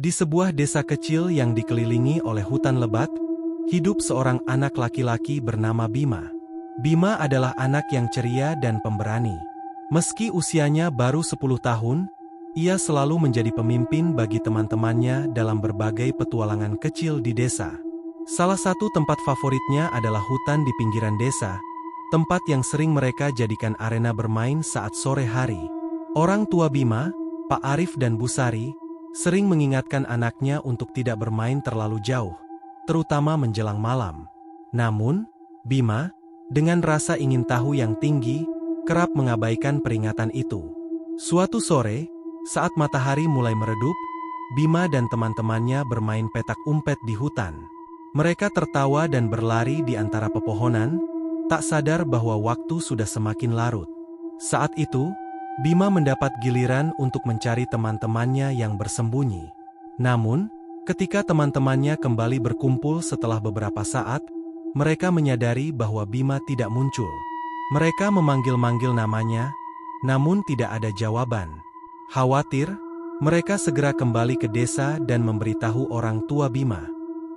Di sebuah desa kecil yang dikelilingi oleh hutan lebat, hidup seorang anak laki-laki bernama Bima. Bima adalah anak yang ceria dan pemberani. Meski usianya baru 10 tahun, ia selalu menjadi pemimpin bagi teman-temannya dalam berbagai petualangan kecil di desa. Salah satu tempat favoritnya adalah hutan di pinggiran desa, tempat yang sering mereka jadikan arena bermain saat sore hari. Orang tua Bima, Pak Arif dan Bu Sari, sering mengingatkan anaknya untuk tidak bermain terlalu jauh, terutama menjelang malam. Namun, Bima, dengan rasa ingin tahu yang tinggi, kerap mengabaikan peringatan itu. Suatu sore, saat matahari mulai meredup, Bima dan teman-temannya bermain petak umpet di hutan. Mereka tertawa dan berlari di antara pepohonan, tak sadar bahwa waktu sudah semakin larut. Saat itu, Bima mendapat giliran untuk mencari teman-temannya yang bersembunyi. Namun, ketika teman-temannya kembali berkumpul setelah beberapa saat, mereka menyadari bahwa Bima tidak muncul. Mereka memanggil-manggil namanya, namun tidak ada jawaban. Khawatir, mereka segera kembali ke desa dan memberitahu orang tua Bima.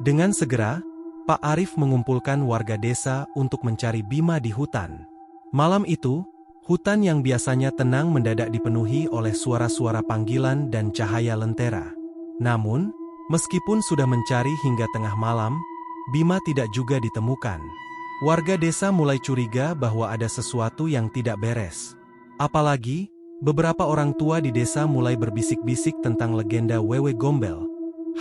Dengan segera, Pak Arif mengumpulkan warga desa untuk mencari Bima di hutan. Malam itu, hutan yang biasanya tenang mendadak dipenuhi oleh suara-suara panggilan dan cahaya lentera. Namun, meskipun sudah mencari hingga tengah malam, Bima tidak juga ditemukan. Warga desa mulai curiga bahwa ada sesuatu yang tidak beres. Apalagi, beberapa orang tua di desa mulai berbisik-bisik tentang legenda Wewe Gombel,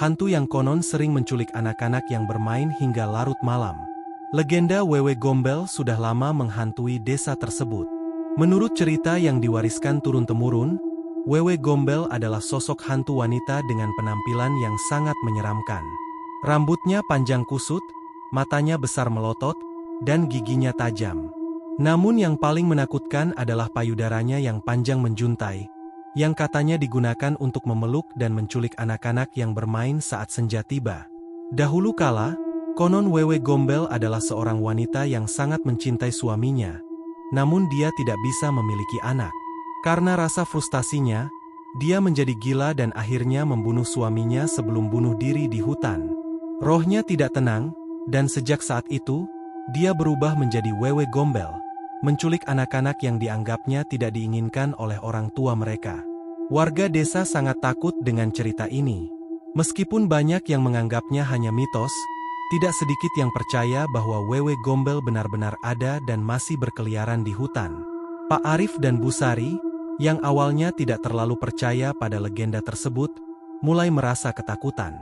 hantu yang konon sering menculik anak-anak yang bermain hingga larut malam. Legenda Wewe Gombel sudah lama menghantui desa tersebut. Menurut cerita yang diwariskan turun-temurun, Wewe Gombel adalah sosok hantu wanita dengan penampilan yang sangat menyeramkan. Rambutnya panjang kusut, matanya besar melotot, dan giginya tajam. Namun yang paling menakutkan adalah payudaranya yang panjang menjuntai, yang katanya digunakan untuk memeluk dan menculik anak-anak yang bermain saat senja tiba. Dahulu kala, konon Wewe Gombel adalah seorang wanita yang sangat mencintai suaminya, namun dia tidak bisa memiliki anak. Karena rasa frustasinya, dia menjadi gila dan akhirnya membunuh suaminya sebelum bunuh diri di hutan. Rohnya tidak tenang, dan sejak saat itu, dia berubah menjadi Wewe Gombel, menculik anak-anak yang dianggapnya tidak diinginkan oleh orang tua mereka. Warga desa sangat takut dengan cerita ini. Meskipun banyak yang menganggapnya hanya mitos, tidak sedikit yang percaya bahwa Wewe Gombel benar-benar ada dan masih berkeliaran di hutan. Pak Arif dan Bu Sari, yang awalnya tidak terlalu percaya pada legenda tersebut, mulai merasa ketakutan.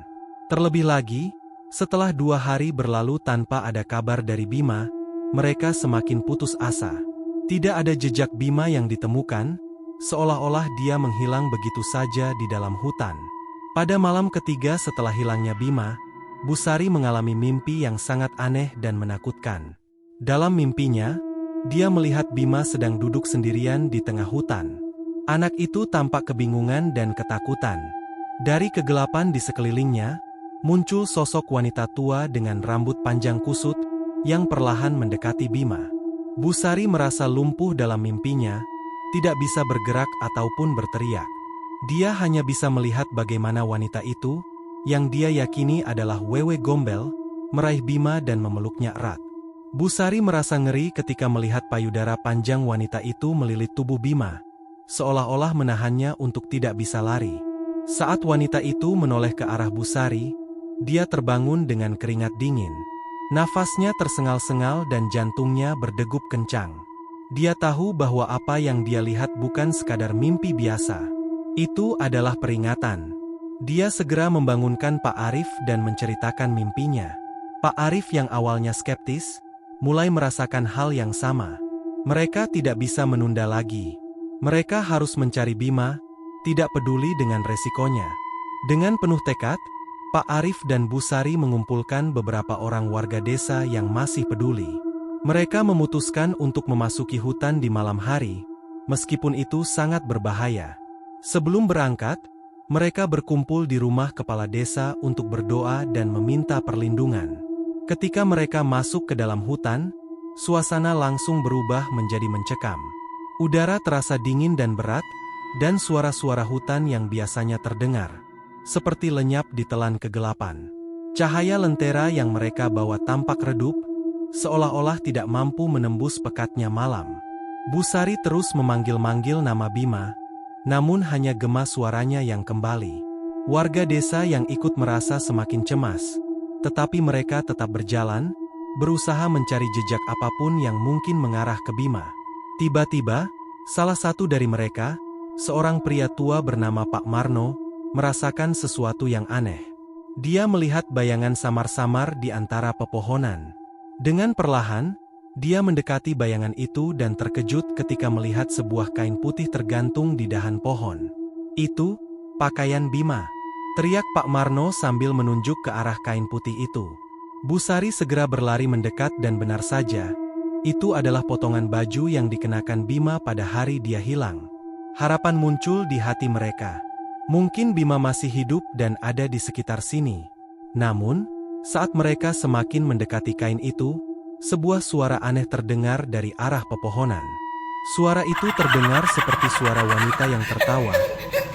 Terlebih lagi, setelah 2 hari berlalu tanpa ada kabar dari Bima, mereka semakin putus asa. Tidak ada jejak Bima yang ditemukan, seolah-olah dia menghilang begitu saja di dalam hutan. Pada malam ketiga setelah hilangnya Bima, Bu Sari mengalami mimpi yang sangat aneh dan menakutkan. Dalam mimpinya, dia melihat Bima sedang duduk sendirian di tengah hutan. Anak itu tampak kebingungan dan ketakutan. Dari kegelapan di sekelilingnya, muncul sosok wanita tua dengan rambut panjang kusut, yang perlahan mendekati Bima. Bu Sari merasa lumpuh dalam mimpinya, tidak bisa bergerak ataupun berteriak. Dia hanya bisa melihat bagaimana wanita itu, yang dia yakini adalah Wewe Gombel, meraih Bima dan memeluknya erat. Bu Sari merasa ngeri ketika melihat payudara panjang wanita itu melilit tubuh Bima, seolah-olah menahannya untuk tidak bisa lari. Saat wanita itu menoleh ke arah Bu Sari, dia terbangun dengan keringat dingin. Nafasnya tersengal-sengal dan jantungnya berdegup kencang. Dia tahu bahwa apa yang dia lihat bukan sekadar mimpi biasa. Itu adalah peringatan. Dia segera membangunkan Pak Arif dan menceritakan mimpinya. Pak Arif yang awalnya skeptis, mulai merasakan hal yang sama. Mereka tidak bisa menunda lagi. Mereka harus mencari Bima, tidak peduli dengan resikonya. Dengan penuh tekad, Pak Arif dan Bu Sari mengumpulkan beberapa orang warga desa yang masih peduli. Mereka memutuskan untuk memasuki hutan di malam hari, meskipun itu sangat berbahaya. Sebelum berangkat, mereka berkumpul di rumah kepala desa untuk berdoa dan meminta perlindungan. Ketika mereka masuk ke dalam hutan, suasana langsung berubah menjadi mencekam. Udara terasa dingin dan berat, dan suara-suara hutan yang biasanya terdengar, seperti lenyap ditelan kegelapan. Cahaya lentera yang mereka bawa tampak redup, seolah-olah tidak mampu menembus pekatnya malam. Busari terus memanggil-manggil nama Bima, namun hanya gema suaranya yang kembali. Warga desa yang ikut merasa semakin cemas, tetapi mereka tetap berjalan, berusaha mencari jejak apapun yang mungkin mengarah ke Bima. Tiba-tiba, salah satu dari mereka, seorang pria tua bernama Pak Marno, merasakan sesuatu yang aneh. Dia melihat bayangan samar-samar di antara pepohonan. Dengan perlahan, dia mendekati bayangan itu dan terkejut ketika melihat sebuah kain putih tergantung di dahan pohon. "Itu pakaian Bima," teriak Pak Marno sambil menunjuk ke arah kain putih itu. Busari segera berlari mendekat dan benar saja, itu adalah potongan baju yang dikenakan Bima pada hari dia hilang. Harapan muncul di hati mereka. Mungkin Bima masih hidup dan ada di sekitar sini. Namun, saat mereka semakin mendekati kain itu, sebuah suara aneh terdengar dari arah pepohonan. Suara itu terdengar seperti suara wanita yang tertawa,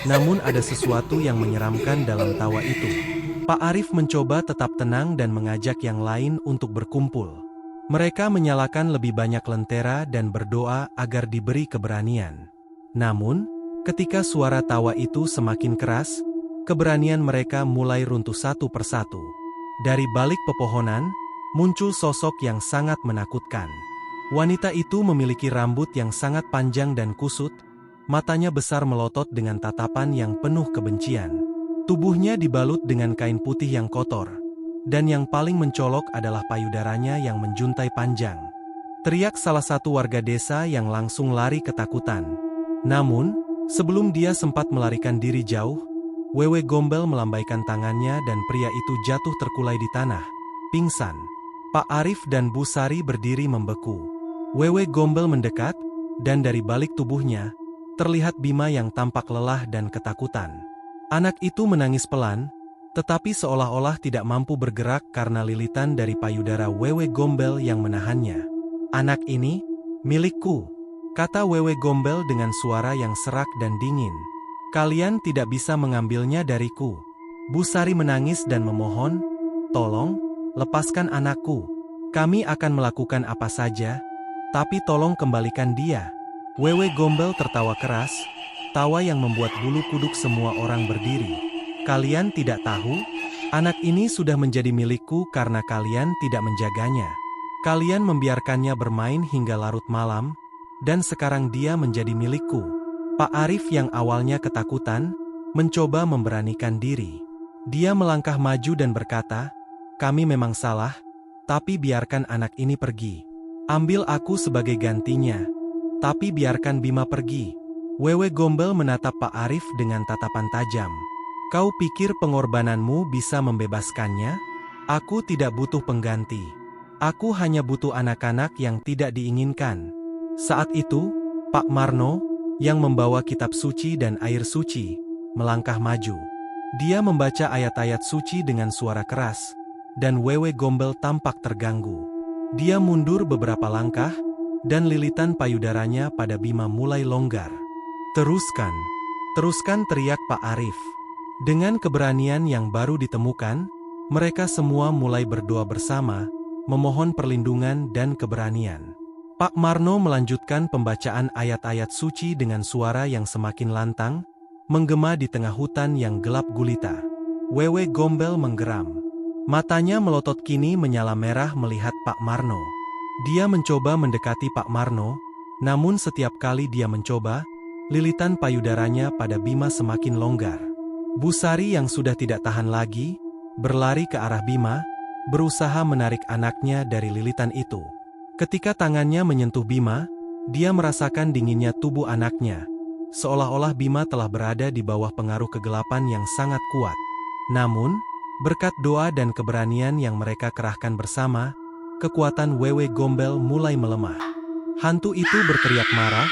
namun ada sesuatu yang menyeramkan dalam tawa itu. Pak Arif mencoba tetap tenang dan mengajak yang lain untuk berkumpul. Mereka menyalakan lebih banyak lentera dan berdoa agar diberi keberanian. Namun, ketika suara tawa itu semakin keras, keberanian mereka mulai runtuh satu persatu. Dari balik pepohonan, muncul sosok yang sangat menakutkan. Wanita itu memiliki rambut yang sangat panjang dan kusut, matanya besar melotot dengan tatapan yang penuh kebencian. Tubuhnya dibalut dengan kain putih yang kotor, dan yang paling mencolok adalah payudaranya yang menjuntai panjang. Teriak salah satu warga desa yang langsung lari ketakutan. Namun, sebelum dia sempat melarikan diri jauh, Wewe Gombel melambaikan tangannya dan pria itu jatuh terkulai di tanah, pingsan. Pak Arif dan Busari berdiri membeku. Wewe Gombel mendekat, dan dari balik tubuhnya, terlihat Bima yang tampak lelah dan ketakutan. Anak itu menangis pelan, tetapi seolah-olah tidak mampu bergerak karena lilitan dari payudara Wewe Gombel yang menahannya. "Anak ini, milikku," kata Wewe Gombel dengan suara yang serak dan dingin. "Kalian tidak bisa mengambilnya dariku." Busari menangis dan memohon, "Tolong, lepaskan anakku. Kami akan melakukan apa saja, tapi tolong kembalikan dia." Wewe Gombel tertawa keras, tawa yang membuat bulu kuduk semua orang berdiri. "Kalian tidak tahu? Anak ini sudah menjadi milikku karena kalian tidak menjaganya. Kalian membiarkannya bermain hingga larut malam, dan sekarang dia menjadi milikku." Pak Arif yang awalnya ketakutan, mencoba memberanikan diri. Dia melangkah maju dan berkata, "Kami memang salah, tapi biarkan anak ini pergi. Ambil aku sebagai gantinya, tapi biarkan Bima pergi." Wewe Gombel menatap Pak Arif dengan tatapan tajam. "Kau pikir pengorbananmu bisa membebaskannya? Aku tidak butuh pengganti. Aku hanya butuh anak-anak yang tidak diinginkan." Saat itu, Pak Marno, yang membawa kitab suci dan air suci, melangkah maju. Dia membaca ayat-ayat suci dengan suara keras, dan Wewe Gombel tampak terganggu. Dia mundur beberapa langkah, dan lilitan payudaranya pada Bima mulai longgar. "Teruskan, teruskan," teriak Pak Arif. Dengan keberanian yang baru ditemukan, mereka semua mulai berdoa bersama, memohon perlindungan dan keberanian. Pak Marno melanjutkan pembacaan ayat-ayat suci dengan suara yang semakin lantang, menggema di tengah hutan yang gelap gulita. Wewe Gombel menggeram. Matanya melotot kini menyala merah melihat Pak Marno. Dia mencoba mendekati Pak Marno, namun setiap kali dia mencoba, lilitan payudaranya pada Bima semakin longgar. Busari yang sudah tidak tahan lagi, berlari ke arah Bima, berusaha menarik anaknya dari lilitan itu. Ketika tangannya menyentuh Bima, dia merasakan dinginnya tubuh anaknya, seolah-olah Bima telah berada di bawah pengaruh kegelapan yang sangat kuat. Namun, berkat doa dan keberanian yang mereka kerahkan bersama, kekuatan Wewe Gombel mulai melemah. Hantu itu berteriak marah,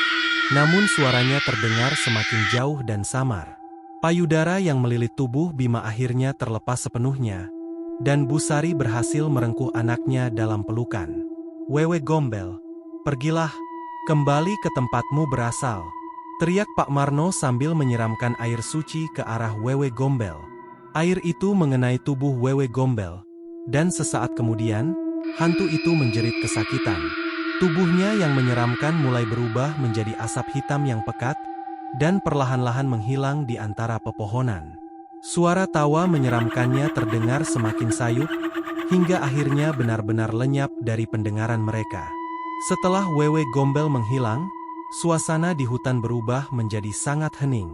namun suaranya terdengar semakin jauh dan samar. Payudara yang melilit tubuh Bima akhirnya terlepas sepenuhnya, dan Busari berhasil merengkuh anaknya dalam pelukan. "Wewe Gombel, pergilah, kembali ke tempatmu berasal," teriak Pak Marno sambil menyiramkan air suci ke arah Wewe Gombel. Air itu mengenai tubuh Wewe Gombel, dan sesaat kemudian, hantu itu menjerit kesakitan. Tubuhnya yang menyeramkan mulai berubah menjadi asap hitam yang pekat, dan perlahan-lahan menghilang di antara pepohonan. Suara tawa menyeramkannya terdengar semakin sayup, hingga akhirnya benar-benar lenyap dari pendengaran mereka. Setelah Wewe Gombel menghilang, suasana di hutan berubah menjadi sangat hening.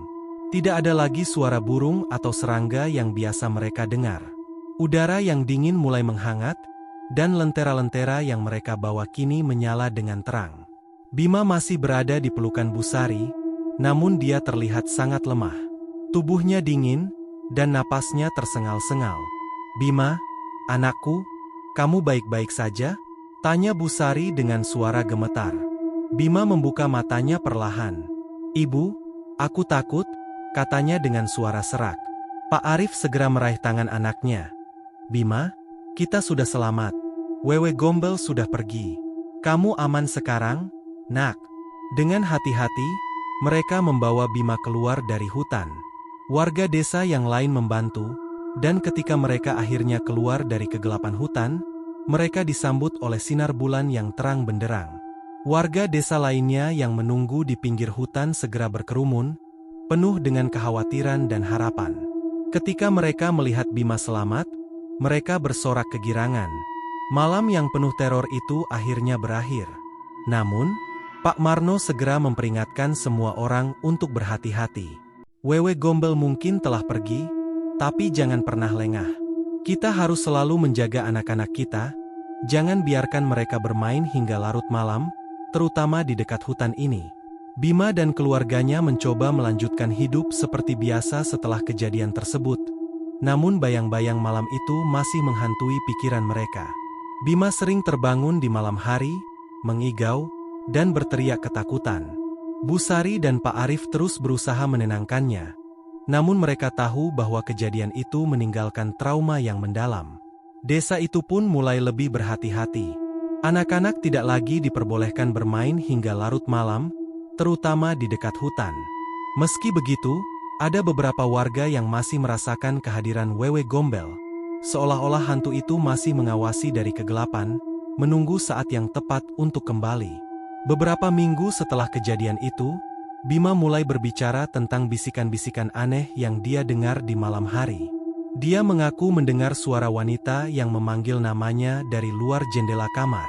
Tidak ada lagi suara burung atau serangga yang biasa mereka dengar. Udara yang dingin mulai menghangat, dan lentera-lentera yang mereka bawa kini menyala dengan terang. Bima masih berada di pelukan Busari, namun dia terlihat sangat lemah. Tubuhnya dingin, dan napasnya tersengal-sengal. "Bima, anakku, kamu baik-baik saja?" tanya Busari dengan suara gemetar. Bima membuka matanya perlahan. "Ibu, aku takut," katanya dengan suara serak. Pak Arif segera meraih tangan anaknya. "Bima, kita sudah selamat. Wewe Gombel sudah pergi. Kamu aman sekarang, nak?" Dengan hati-hati, mereka membawa Bima keluar dari hutan. Warga desa yang lain membantu, dan ketika mereka akhirnya keluar dari kegelapan hutan, mereka disambut oleh sinar bulan yang terang benderang. Warga desa lainnya yang menunggu di pinggir hutan segera berkerumun, penuh dengan kekhawatiran dan harapan. Ketika mereka melihat Bima selamat, mereka bersorak kegirangan. Malam yang penuh teror itu akhirnya berakhir. Namun, Pak Marno segera memperingatkan semua orang untuk berhati-hati. Wewe Gombel mungkin telah pergi, tapi jangan pernah lengah. Kita harus selalu menjaga anak-anak kita, jangan biarkan mereka bermain hingga larut malam, terutama di dekat hutan ini. Bima dan keluarganya mencoba melanjutkan hidup seperti biasa setelah kejadian tersebut. Namun bayang-bayang malam itu masih menghantui pikiran mereka. Bima sering terbangun di malam hari, mengigau, dan berteriak ketakutan. Busari dan Pak Arif terus berusaha menenangkannya. Namun mereka tahu bahwa kejadian itu meninggalkan trauma yang mendalam. Desa itu pun mulai lebih berhati-hati. Anak-anak tidak lagi diperbolehkan bermain hingga larut malam, terutama di dekat hutan. Meski begitu, ada beberapa warga yang masih merasakan kehadiran Wewe Gombel, seolah-olah hantu itu masih mengawasi dari kegelapan, menunggu saat yang tepat untuk kembali. Beberapa minggu setelah kejadian itu, Bima mulai berbicara tentang bisikan-bisikan aneh yang dia dengar di malam hari. Dia mengaku mendengar suara wanita yang memanggil namanya dari luar jendela kamar.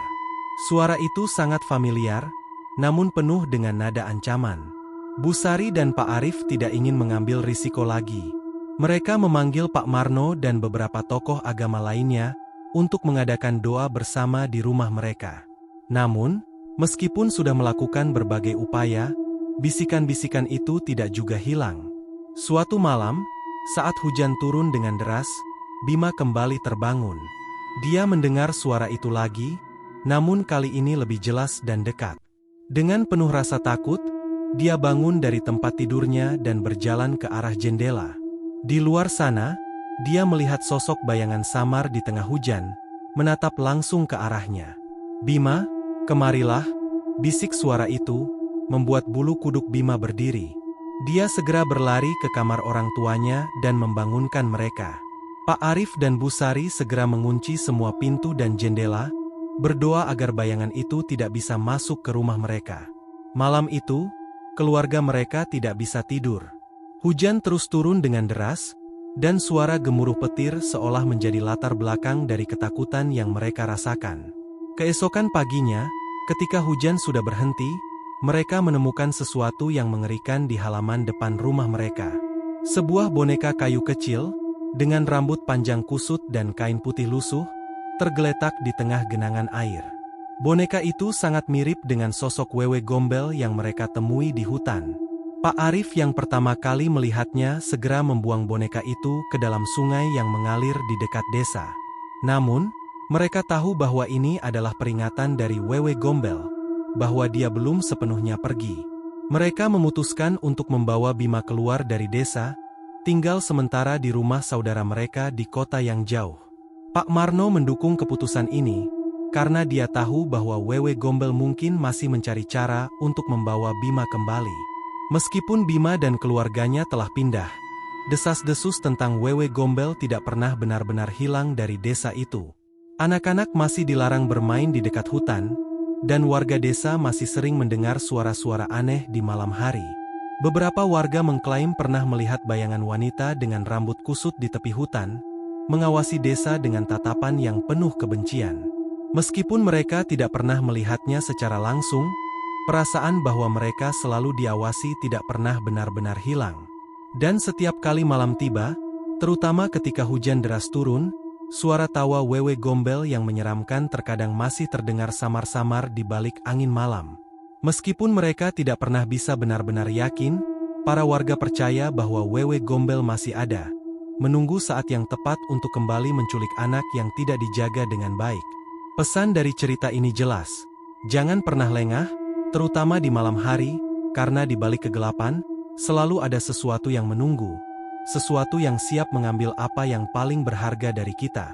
Suara itu sangat familiar, namun penuh dengan nada ancaman. Busari dan Pak Arif tidak ingin mengambil risiko lagi. Mereka memanggil Pak Marno dan beberapa tokoh agama lainnya untuk mengadakan doa bersama di rumah mereka. Namun, meskipun sudah melakukan berbagai upaya, bisikan-bisikan itu tidak juga hilang. Suatu malam, saat hujan turun dengan deras, Bima kembali terbangun. Dia mendengar suara itu lagi, namun kali ini lebih jelas dan dekat. Dengan penuh rasa takut, dia bangun dari tempat tidurnya dan berjalan ke arah jendela. Di luar sana, dia melihat sosok bayangan samar di tengah hujan, menatap langsung ke arahnya. "Bima, kemarilah," bisik suara itu, membuat bulu kuduk Bima berdiri. Dia segera berlari ke kamar orang tuanya dan membangunkan mereka. Pak Arif dan Busari segera mengunci semua pintu dan jendela, berdoa agar bayangan itu tidak bisa masuk ke rumah mereka. Malam itu, keluarga mereka tidak bisa tidur. Hujan terus turun dengan deras, dan suara gemuruh petir seolah menjadi latar belakang dari ketakutan yang mereka rasakan. Keesokan paginya, ketika hujan sudah berhenti, mereka menemukan sesuatu yang mengerikan di halaman depan rumah mereka. Sebuah boneka kayu kecil, dengan rambut panjang kusut dan kain putih lusuh, tergeletak di tengah genangan air. Boneka itu sangat mirip dengan sosok Wewe Gombel yang mereka temui di hutan. Pak Arif yang pertama kali melihatnya segera membuang boneka itu ke dalam sungai yang mengalir di dekat desa. Namun, mereka tahu bahwa ini adalah peringatan dari Wewe Gombel, bahwa dia belum sepenuhnya pergi. Mereka memutuskan untuk membawa Bima keluar dari desa, tinggal sementara di rumah saudara mereka di kota yang jauh. Pak Marno mendukung keputusan ini, karena dia tahu bahwa Wewe Gombel mungkin masih mencari cara untuk membawa Bima kembali. Meskipun Bima dan keluarganya telah pindah, Desas-desus tentang Wewe Gombel tidak pernah benar-benar hilang dari desa itu. Anak-anak masih dilarang bermain di dekat hutan, dan warga desa masih sering mendengar suara-suara aneh di malam hari. Beberapa warga mengklaim pernah melihat bayangan wanita dengan rambut kusut di tepi hutan, mengawasi desa dengan tatapan yang penuh kebencian. Meskipun mereka tidak pernah melihatnya secara langsung, perasaan bahwa mereka selalu diawasi tidak pernah benar-benar hilang. Dan setiap kali malam tiba, terutama ketika hujan deras turun, suara tawa Wewe Gombel yang menyeramkan terkadang masih terdengar samar-samar di balik angin malam. Meskipun mereka tidak pernah bisa benar-benar yakin, para warga percaya bahwa Wewe Gombel masih ada, menunggu saat yang tepat untuk kembali menculik anak yang tidak dijaga dengan baik. Pesan dari cerita ini jelas, jangan pernah lengah, terutama di malam hari, karena di balik kegelapan, selalu ada sesuatu yang menunggu, sesuatu yang siap mengambil apa yang paling berharga dari kita.